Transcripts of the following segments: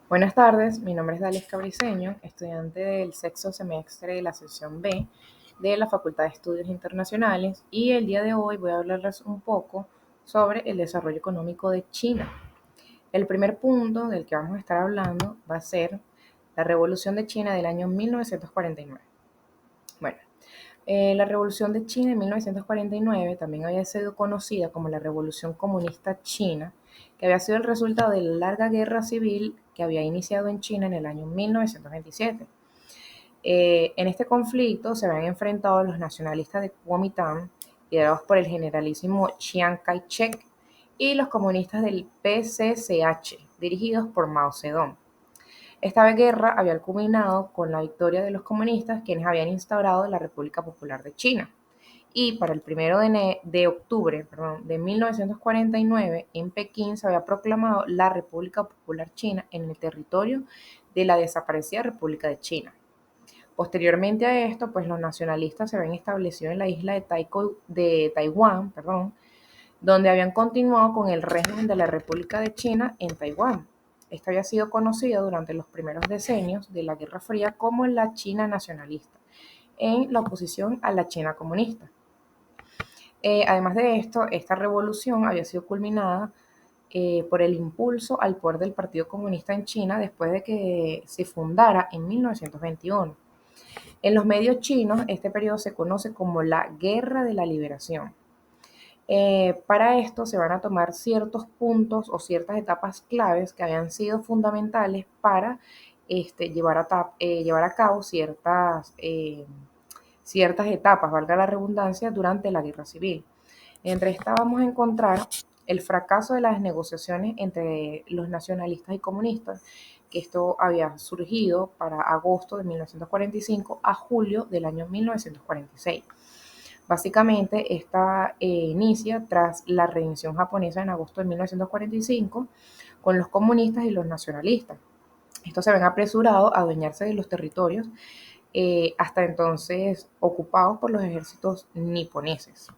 Buenas tardes, mi nombre es Dalesca Briceño, estudiante del sexto semestre de la sección B de la Facultad de Estudios Internacionales, y el día de hoy voy a hablarles un poco sobre el desarrollo económico de China. El primer punto del que vamos a estar hablando va a ser la Revolución de China del año 1949. Bueno, la Revolución de China en 1949 también había sido conocida como la Revolución Comunista China, que había sido el resultado de la larga guerra civil que había iniciado en China en el año 1927. En este conflicto se habían enfrentado los nacionalistas de Kuomintang, liderados por el generalísimo Chiang Kai-shek, y los comunistas del PCCH, dirigidos por Mao Zedong. Esta guerra había culminado con la victoria de los comunistas, quienes habían instaurado la República Popular de China. Y para el 1 de octubre de 1949, en Pekín se había proclamado la República Popular China en el territorio de la desaparecida República de China. Posteriormente a esto, pues los nacionalistas se habían establecido en la isla de Taiwán, donde habían continuado con el régimen de la República de China en Taiwán. Esta había sido conocida durante los primeros decenios de la Guerra Fría como la China nacionalista, en la oposición a la China comunista. Además de esto, esta revolución había sido culminada por el impulso al poder del Partido Comunista en China después de que se fundara en 1921. En los medios chinos, este periodo se conoce como la Guerra de la Liberación. Para esto se van a tomar ciertos puntos o ciertas etapas claves que habían sido fundamentales para llevar a cabo ciertas etapas, valga la redundancia, durante la guerra civil. Entre estas vamos a encontrar el fracaso de las negociaciones entre los nacionalistas y comunistas, que esto había surgido para agosto de 1945 a julio del año 1946. Básicamente, esta inicia tras la rendición japonesa en agosto de 1945 con los comunistas y los nacionalistas. Estos se ven apresurados a adueñarse de los territorios hasta entonces ocupados por los ejércitos niponeses.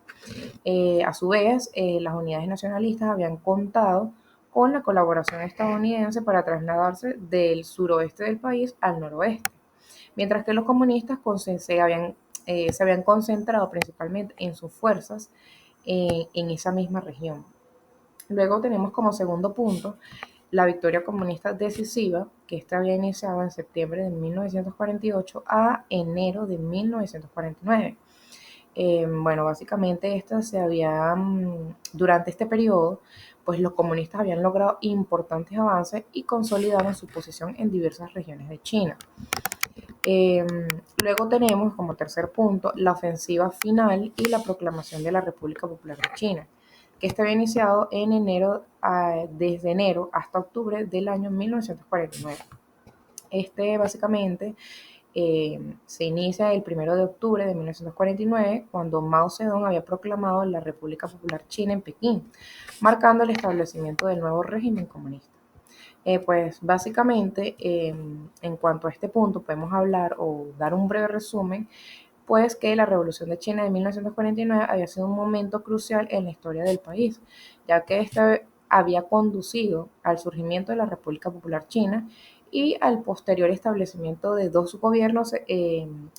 A su vez, las unidades nacionalistas habían contado con la colaboración estadounidense para trasladarse del suroeste del país al noroeste, mientras que los comunistas se habían concentrado principalmente en sus fuerzas en esa misma región. Luego tenemos como segundo punto la victoria comunista decisiva, que esta había iniciado en septiembre de 1948 a enero de 1949. Bueno, básicamente durante este periodo, pues los comunistas habían logrado importantes avances y consolidaron su posición en diversas regiones de China. Eh, Luego tenemos como tercer punto la ofensiva final y la proclamación de la República Popular de China, que está había iniciado desde enero hasta octubre del año 1949. Básicamente se inicia el 1 de octubre de 1949, cuando Mao Zedong había proclamado la República Popular China en Pekín, marcando el establecimiento del nuevo régimen comunista. Pues básicamente, en cuanto a este punto, podemos hablar o dar un breve resumen, pues que la Revolución de China de 1949 había sido un momento crucial en la historia del país, ya que este había conducido al surgimiento de la República Popular China y al posterior establecimiento de dos gobiernos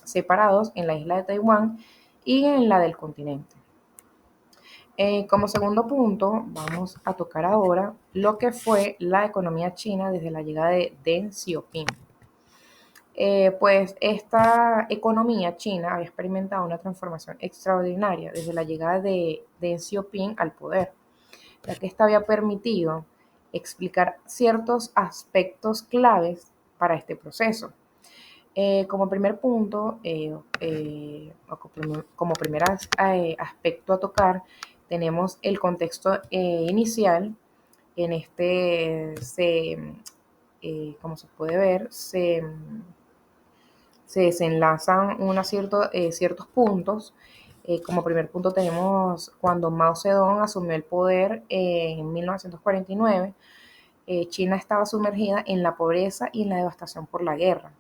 separados en la isla de Taiwán y en la del continente. Como segundo punto, vamos a tocar ahora lo que fue la economía china desde la llegada de Deng Xiaoping. Pues esta economía china había experimentado una transformación extraordinaria desde la llegada de Deng Xiaoping al poder, ya que esta había permitido explicar ciertos aspectos claves para este proceso. Como primer punto, como primer aspecto a tocar, tenemos el contexto inicial. En como se puede ver, se desenlazan ciertos puntos. Como primer punto tenemos cuando Mao Zedong asumió el poder en 1949, China estaba sumergida en la pobreza y en la devastación por la guerra.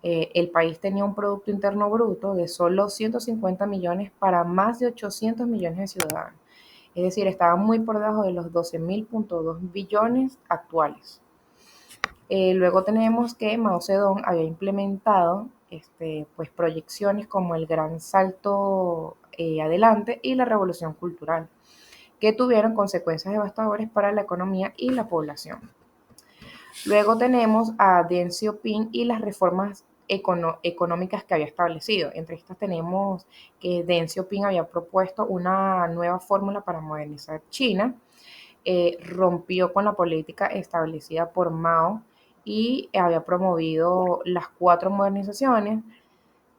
El país tenía un Producto Interno Bruto de solo 150 millones para más de 800 millones de ciudadanos. Es decir, estaba muy por debajo de los 12.000.2 billones actuales. Luego tenemos que Mao Zedong había implementado pues, proyecciones como el Gran Salto Adelante y la Revolución Cultural, que tuvieron consecuencias devastadoras para la economía y la población. Luego tenemos a Deng Xiaoping y las reformas económicas que había establecido. Entre estas tenemos que Deng Xiaoping había propuesto una nueva fórmula para modernizar China, rompió con la política establecida por Mao y había promovido las 4 modernizaciones.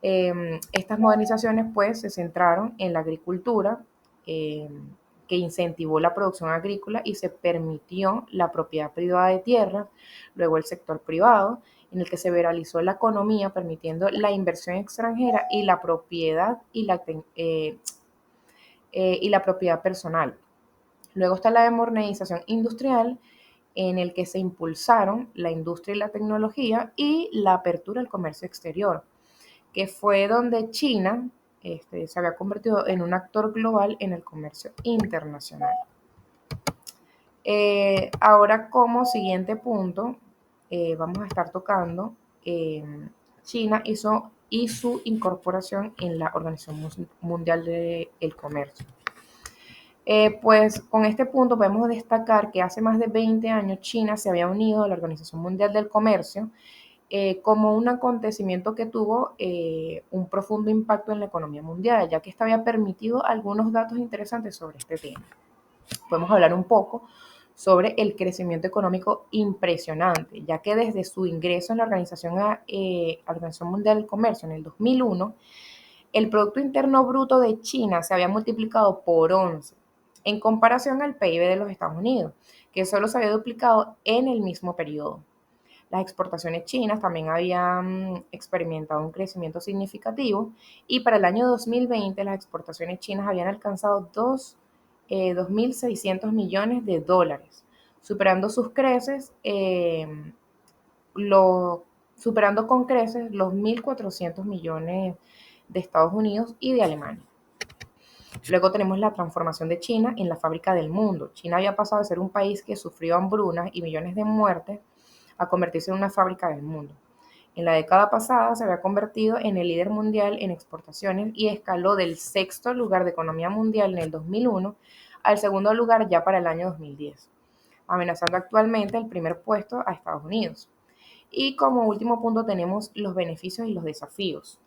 Estas modernizaciones pues se centraron en la agricultura, eh, que incentivó la producción agrícola y se permitió la propiedad privada de tierras, luego el sector privado, en el que se liberalizó la economía, permitiendo la inversión extranjera y la propiedad y la propiedad personal. Luego está la modernización industrial, en el que se impulsaron la industria y la tecnología y la apertura al comercio exterior, que fue donde China se había convertido en un actor global en el comercio internacional. Ahora como siguiente punto, vamos a estar tocando eh, China y su incorporación en la Organización Mundial del Comercio. Pues con este punto podemos destacar que hace más de 20 años China se había unido a la Organización Mundial del Comercio como un acontecimiento que tuvo un profundo impacto en la economía mundial, ya que esto había permitido algunos datos interesantes sobre este tema. Podemos hablar un poco sobre el crecimiento económico impresionante, ya que desde su ingreso en la Organización Mundial del Comercio en el 2001, el Producto Interno Bruto de China se había multiplicado por 11 en comparación al PIB de los Estados Unidos, que solo se había duplicado en el mismo periodo. Las exportaciones chinas también habían experimentado un crecimiento significativo y para el año 2020 las exportaciones chinas habían alcanzado 2.600 millones de dólares, superando sus creces, superando con creces los 1.400 millones de Estados Unidos y de Alemania. Luego tenemos la transformación de China en la fábrica del mundo. China había pasado de ser un país que sufrió hambrunas y millones de muertes a convertirse en una fábrica del mundo. En la década pasada se había convertido en el líder mundial en exportaciones y escaló del sexto lugar de economía mundial en el 2001 al segundo lugar ya para el año 2010, amenazando actualmente el primer puesto a Estados Unidos. Y como último punto tenemos los beneficios y los desafíos.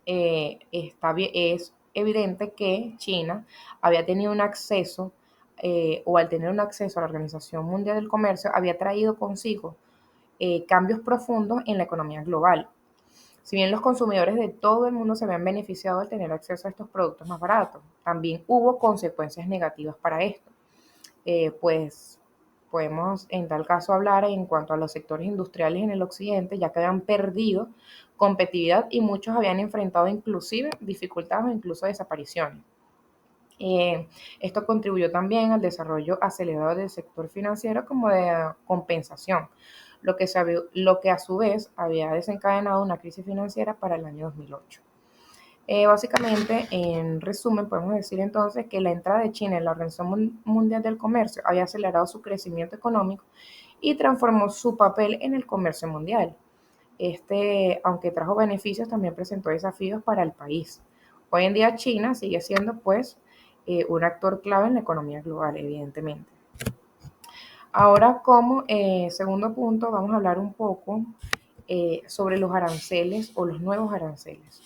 Es evidente que China había tenido un acceso, o al tener un acceso a la Organización Mundial del Comercio, había traído consigo cambios profundos en la economía global. Si bien los consumidores de todo el mundo se habían beneficiado al tener acceso a estos productos más baratos, también hubo consecuencias negativas para esto. Pues podemos en tal caso hablar en cuanto a los sectores industriales en el occidente, ya que habían perdido competitividad y muchos habían enfrentado inclusive dificultades o incluso desapariciones. Esto contribuyó también al desarrollo acelerado del sector financiero como de compensación, lo que a su vez había desencadenado una crisis financiera para el año 2008. Básicamente, en resumen, podemos decir entonces que la entrada de China en la Organización Mundial del Comercio había acelerado su crecimiento económico y transformó su papel en el comercio mundial. Aunque trajo beneficios, también presentó desafíos para el país. Hoy en día China sigue siendo pues un actor clave en la economía global, evidentemente. Ahora, como segundo punto, vamos a hablar un poco sobre los aranceles o los nuevos aranceles.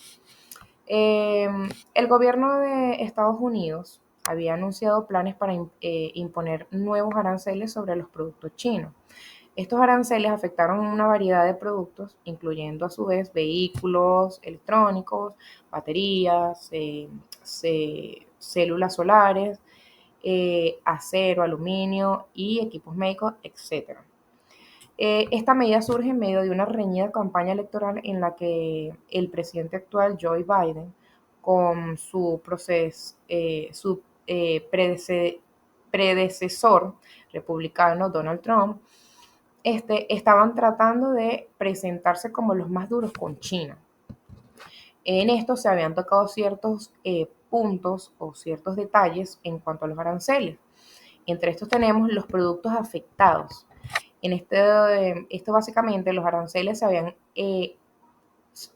El gobierno de Estados Unidos había anunciado planes para imponer nuevos aranceles sobre los productos chinos. Estos aranceles afectaron una variedad de productos, incluyendo a su vez vehículos electrónicos, baterías, células solares, acero, aluminio y equipos médicos, etc. Esta medida surge en medio de una reñida campaña electoral en la que el presidente actual, Joe Biden, con su predecesor republicano, Donald Trump, estaban tratando de presentarse como los más duros con China. En esto se habían tocado ciertos puntos o ciertos detalles en cuanto a los aranceles. Entre estos tenemos los productos afectados. Esto básicamente, los aranceles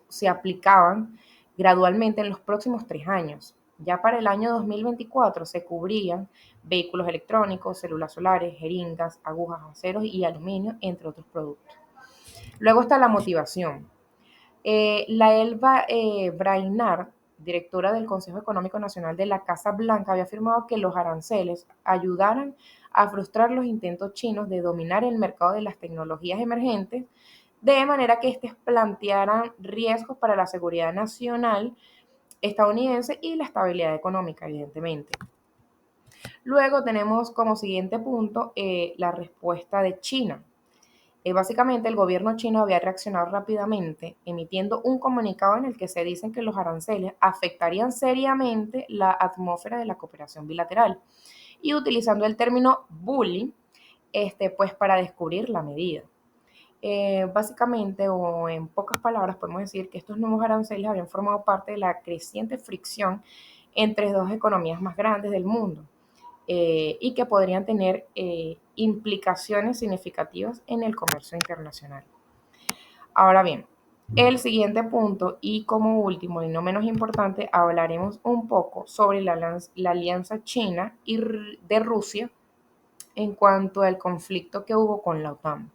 se aplicaban gradualmente en los próximos 3 años. Ya para el año 2024 se cubrían vehículos electrónicos, células solares, jeringas, agujas, aceros y aluminio, entre otros productos. Luego está la motivación. La Elba Brainard, directora del Consejo Económico Nacional de la Casa Blanca, había afirmado que los aranceles ayudaran a frustrar los intentos chinos de dominar el mercado de las tecnologías emergentes, de manera que estos plantearan riesgos para la seguridad nacional estadounidense y la estabilidad económica, evidentemente. Luego tenemos como siguiente punto la respuesta de China. Básicamente, el gobierno chino había reaccionado rápidamente, emitiendo un comunicado en el que se dicen que los aranceles afectarían seriamente la atmósfera de la cooperación bilateral y utilizando el término bullying, pues para descubrir la medida. Básicamente, o en pocas palabras, podemos decir que estos nuevos aranceles habían formado parte de la creciente fricción entre dos economías más grandes del mundo, y que podrían tener implicaciones significativas en el comercio internacional. Ahora bien, el siguiente punto y como último y no menos importante, hablaremos un poco sobre la alianza China y de Rusia en cuanto al conflicto que hubo con la OTAN.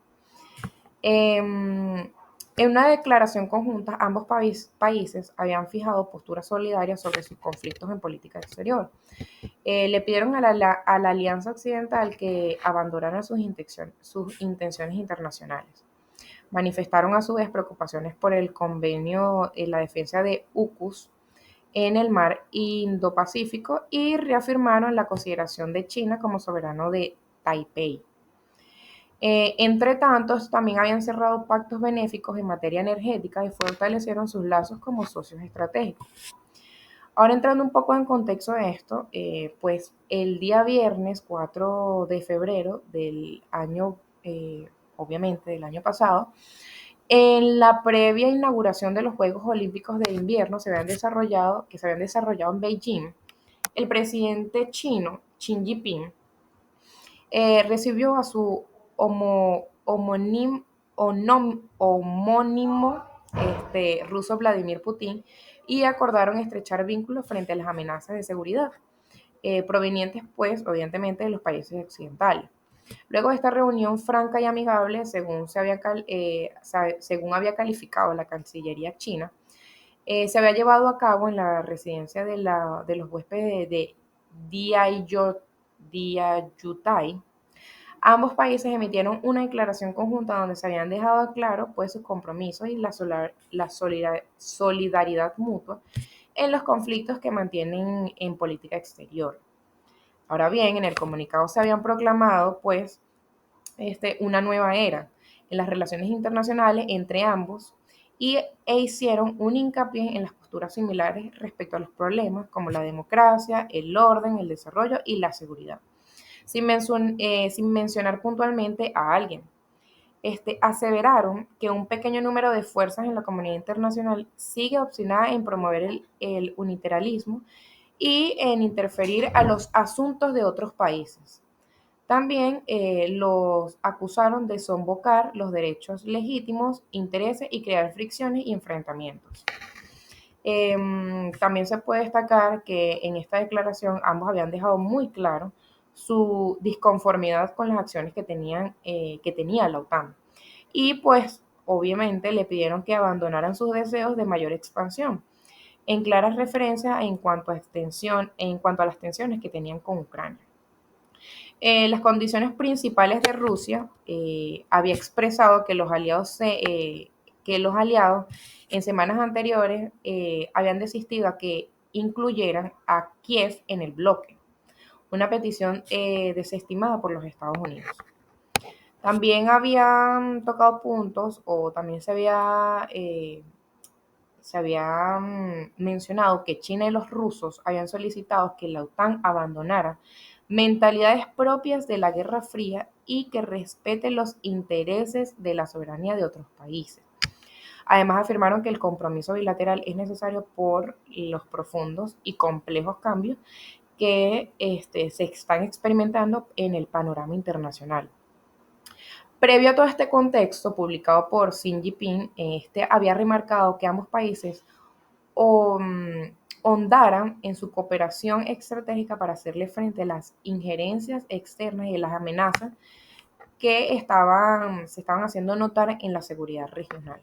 En una declaración conjunta, ambos países habían fijado posturas solidarias sobre sus conflictos en política exterior. Le pidieron a la Alianza Occidental que abandonara sus intenciones internacionales. Manifestaron a su vez preocupaciones por el convenio en la defensa de UCUS en el mar Indo-Pacífico y reafirmaron la consideración de China como soberano de Taipei. Entre tanto, también habían cerrado pactos benéficos en materia energética y fortalecieron sus lazos como socios estratégicos. Ahora entrando un poco en contexto de esto, pues el día viernes 4 de febrero del año, obviamente del año pasado, en la previa inauguración de los Juegos Olímpicos de Invierno que se habían desarrollado en Beijing, el presidente chino, Xi Jinping, recibió a su homónimo ruso Vladimir Putin y acordaron estrechar vínculos frente a las amenazas de seguridad, provenientes pues evidentemente de los países occidentales. Luego de esta reunión franca y amigable, según había calificado la Cancillería china, se había llevado a cabo en la residencia de los huéspedes de Diayutai. Ambos países emitieron una declaración conjunta donde se habían dejado claro pues, sus compromisos y la solidaridad mutua en los conflictos que mantienen en política exterior. Ahora bien, en el comunicado se habían proclamado pues una nueva era en las relaciones internacionales entre ambos e hicieron un hincapié en las posturas similares respecto a los problemas como la democracia, el orden, el desarrollo y la seguridad, sin mencionar puntualmente a alguien. Aseveraron que un pequeño número de fuerzas en la comunidad internacional sigue obstinada en promover el unilateralismo y en interferir a los asuntos de otros países. También los acusaron de sofocar los derechos legítimos, intereses y crear fricciones y enfrentamientos. También se puede destacar que en esta declaración ambos habían dejado muy claro su disconformidad con las acciones que tenía la OTAN. Y pues obviamente le pidieron que abandonaran sus deseos de mayor expansión, en claras referencias en cuanto a las tensiones que tenían con Ucrania. Las condiciones principales de Rusia había expresado que los aliados en semanas anteriores habían desistido a que incluyeran a Kiev en el bloque, una petición desestimada por los Estados Unidos. También habían tocado puntos o también se había mencionado que China y los rusos habían solicitado que la OTAN abandonara mentalidades propias de la Guerra Fría y que respete los intereses de la soberanía de otros países. Además, afirmaron que el compromiso bilateral es necesario por los profundos y complejos cambios que se están experimentando en el panorama internacional. Previo a todo este contexto, publicado por Xi Jinping, este había remarcado que ambos países hondaran en su cooperación estratégica para hacerle frente a las injerencias externas y las amenazas que se estaban haciendo notar en la seguridad regional,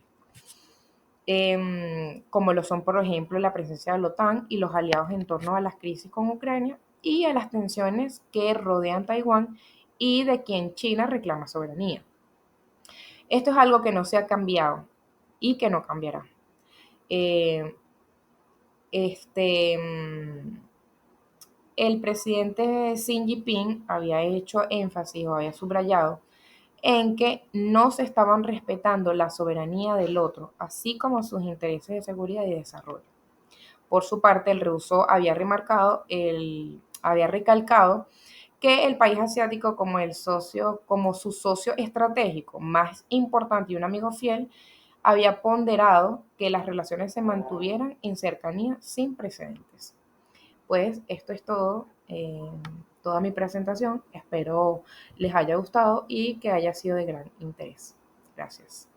como lo son, por ejemplo, la presencia de la OTAN y los aliados en torno a las crisis con Ucrania y a las tensiones que rodean Taiwán y de quien China reclama soberanía. Esto es algo que no se ha cambiado y que no cambiará. Eh, este, el presidente Xi Jinping había hecho énfasis o había subrayado en que no se estaban respetando la soberanía del otro, así como sus intereses de seguridad y desarrollo. Por su parte, el ruso había recalcado que el país asiático como su socio estratégico más importante y un amigo fiel, había ponderado que las relaciones se mantuvieran en cercanía sin precedentes. Pues esto es todo, toda mi presentación. Espero les haya gustado y que haya sido de gran interés. Gracias.